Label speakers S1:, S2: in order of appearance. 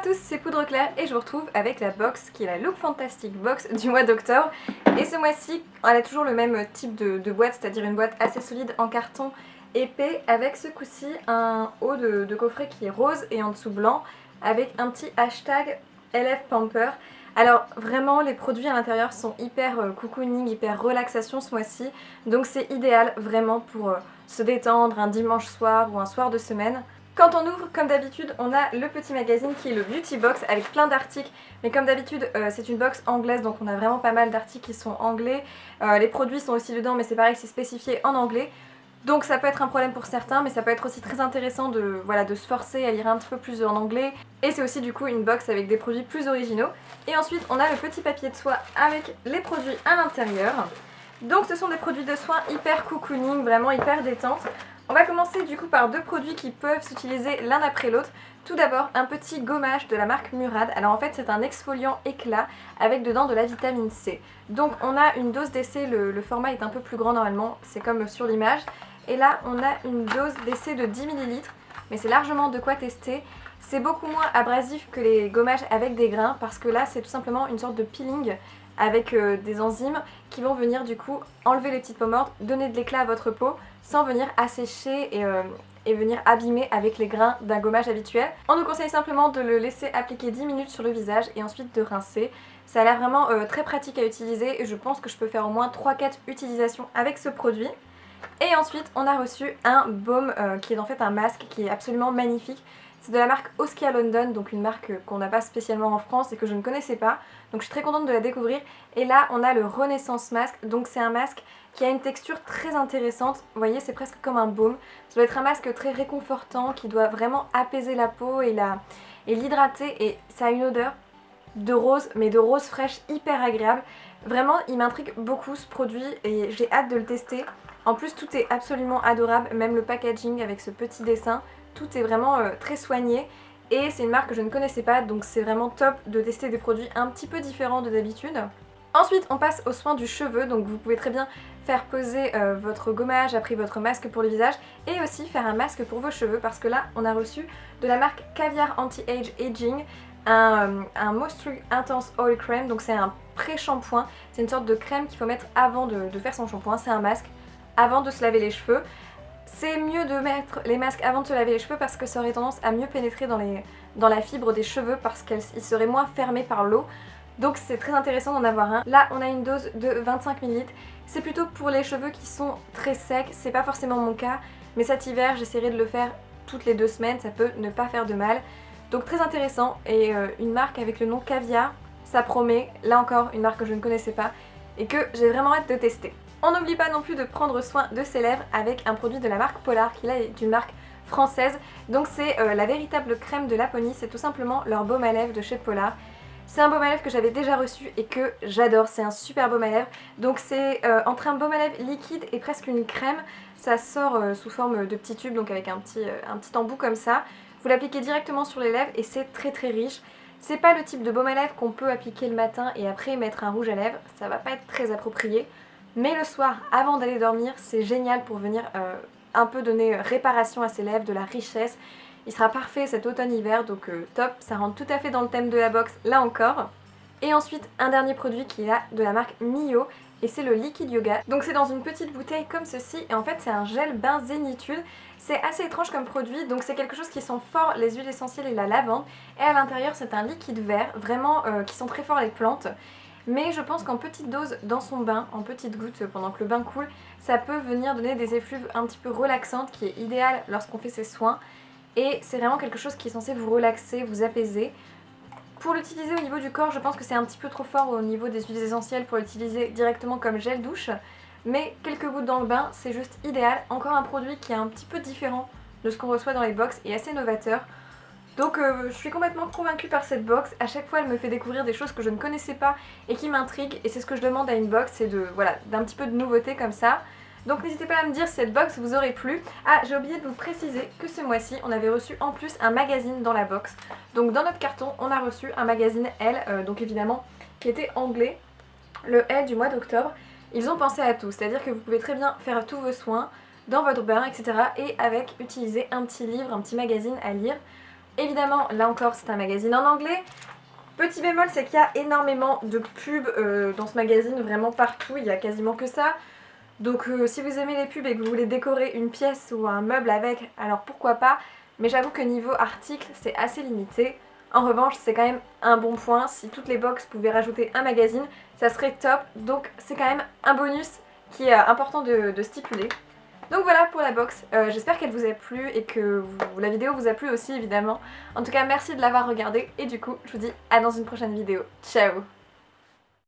S1: tous, c'est Poudre Claire et je vous retrouve avec la box qui est la Look Fantastic Box du mois d'octobre. Et ce mois-ci, elle a toujours le même type de boîte, c'est-à-dire une boîte assez solide en carton épais avec ce coup-ci un haut de coffret qui est rose et en dessous blanc avec un petit hashtag LF Pamper. Alors vraiment les produits à l'intérieur sont hyper cocooning, hyper relaxation ce mois-ci, donc c'est idéal vraiment pour se détendre un dimanche soir ou un soir de semaine. Quand on ouvre, comme d'habitude, on a le petit magazine qui est le Beauty Box avec plein d'articles. Mais comme d'habitude, c'est une box anglaise, donc on a vraiment pas mal d'articles qui sont anglais. Les produits sont aussi dedans, mais c'est pareil, c'est spécifié en anglais. Donc ça peut être un problème pour certains, mais ça peut être aussi très intéressant de se forcer à lire un petit peu plus en anglais. Et c'est aussi du coup une box avec des produits plus originaux. Et ensuite, on a le petit papier de soie avec les produits à l'intérieur. Donc ce sont des produits de soins hyper cocooning, vraiment hyper détente. On va commencer du coup par deux produits qui peuvent s'utiliser l'un après l'autre. Tout d'abord un petit gommage de la marque Murad. Alors en fait c'est un exfoliant éclat avec dedans de la vitamine C. Donc on a une dose d'essai, le format est un peu plus grand normalement, c'est comme sur l'image. Et là on a une dose d'essai de 10 ml, mais c'est largement de quoi tester. C'est beaucoup moins abrasif que les gommages avec des grains parce que là c'est tout simplement une sorte de peeling avec des enzymes qui vont venir du coup enlever les petites peaux mortes, donner de l'éclat à votre peau sans venir assécher et venir abîmer avec les grains d'un gommage habituel. On nous conseille simplement de le laisser appliquer 10 minutes sur le visage et ensuite de rincer. Ça a l'air vraiment très pratique à utiliser et je pense que je peux faire au moins 3-4 utilisations avec ce produit. Et ensuite on a reçu un baume qui est en fait un masque qui est absolument magnifique. C'est de la marque Oskia London, donc une marque qu'on n'a pas spécialement en France et que je ne connaissais pas. Donc je suis très contente de la découvrir. Et là on a le Renaissance Mask, donc c'est un masque qui a une texture très intéressante. Vous voyez, c'est presque comme un baume. Ça doit être un masque très réconfortant qui doit vraiment apaiser la peau et l'hydrater. Et ça a une odeur de rose, mais de rose fraîche hyper agréable. Vraiment, il m'intrigue beaucoup ce produit et j'ai hâte de le tester. En plus, tout est absolument adorable, même le packaging avec ce petit dessin. Tout est vraiment très soigné et c'est une marque que je ne connaissais pas, donc c'est vraiment top de tester des produits un petit peu différents de d'habitude. Ensuite, on passe aux soins du cheveu, donc vous pouvez très bien faire poser votre gommage après votre masque pour le visage et aussi faire un masque pour vos cheveux parce que là, on a reçu de la marque Caviar Anti-Age Aging un Moisture Intense Oil Cream, donc c'est un pré-shampoing, c'est une sorte de crème qu'il faut mettre avant de faire son shampoing, c'est un masque avant de se laver les cheveux. C'est mieux de mettre les masques avant de se laver les cheveux parce que ça aurait tendance à mieux pénétrer dans la fibre des cheveux parce qu'ils seraient moins fermés par l'eau. Donc c'est très intéressant d'en avoir un. Là on a une dose de 25 ml. C'est plutôt pour les cheveux qui sont très secs, c'est pas forcément mon cas. Mais cet hiver j'essaierai de le faire toutes les 2 semaines, ça peut ne pas faire de mal. Donc très intéressant et une marque avec le nom Caviar, ça promet. Là encore une marque que je ne connaissais pas et que j'ai vraiment hâte de tester. On n'oublie pas non plus de prendre soin de ses lèvres avec un produit de la marque Polar qui là est une marque française. Donc c'est la véritable crème de Laponie, c'est tout simplement leur baume à lèvres de chez Polar. C'est un baume à lèvres que j'avais déjà reçu et que j'adore, c'est un super baume à lèvres. Donc c'est entre un baume à lèvres liquide et presque une crème. Ça sort sous forme de petits tubes, donc avec un petit embout comme ça. Vous l'appliquez directement sur les lèvres et c'est très très riche. C'est pas le type de baume à lèvres qu'on peut appliquer le matin et après mettre un rouge à lèvres, ça va pas être très approprié. Mais le soir, avant d'aller dormir, c'est génial pour venir un peu donner réparation à ses lèvres, de la richesse. Il sera parfait cet automne-hiver, donc top, ça rentre tout à fait dans le thème de la box, là encore. Et ensuite, un dernier produit qui est là, de la marque Mio, et c'est le Liquid Yoga. Donc c'est dans une petite bouteille comme ceci, et en fait c'est un gel bain zénitude. C'est assez étrange comme produit, donc c'est quelque chose qui sent fort les huiles essentielles et la lavande. Et à l'intérieur c'est un liquide vert, vraiment qui sent très fort les plantes. Mais je pense qu'en petite dose dans son bain, en petites gouttes pendant que le bain coule, ça peut venir donner des effluves un petit peu relaxantes qui est idéal lorsqu'on fait ses soins. Et c'est vraiment quelque chose qui est censé vous relaxer, vous apaiser. Pour l'utiliser au niveau du corps, je pense que c'est un petit peu trop fort au niveau des huiles essentielles pour l'utiliser directement comme gel douche. Mais quelques gouttes dans le bain, c'est juste idéal. Encore un produit qui est un petit peu différent de ce qu'on reçoit dans les box et assez novateur. Donc je suis complètement convaincue par cette box. À chaque fois elle me fait découvrir des choses que je ne connaissais pas et qui m'intriguent. Et c'est ce que je demande à une box, c'est d'un petit peu de nouveauté comme ça. Donc n'hésitez pas à me dire si cette box vous aurait plu. Ah, j'ai oublié de vous préciser que ce mois-ci on avait reçu en plus un magazine dans la box. Donc dans notre carton on a reçu un magazine Elle, donc évidemment qui était anglais, le Elle du mois d'octobre. Ils ont pensé à tout, c'est-à-dire que vous pouvez très bien faire tous vos soins dans votre bain, etc. et avec utiliser un petit livre, un petit magazine à lire. Évidemment, là encore, c'est un magazine en anglais. Petit bémol, c'est qu'il y a énormément de pubs dans ce magazine, vraiment partout, il y a quasiment que ça. Donc si vous aimez les pubs et que vous voulez décorer une pièce ou un meuble avec, alors pourquoi pas. Mais j'avoue que niveau article, c'est assez limité. En revanche, c'est quand même un bon point. Si toutes les box pouvaient rajouter un magazine, ça serait top. Donc c'est quand même un bonus qui est important de stipuler. Donc voilà pour la box, j'espère qu'elle vous a plu et que la vidéo vous a plu aussi évidemment. En tout cas merci de l'avoir regardée et du coup je vous dis à dans une prochaine vidéo. Ciao!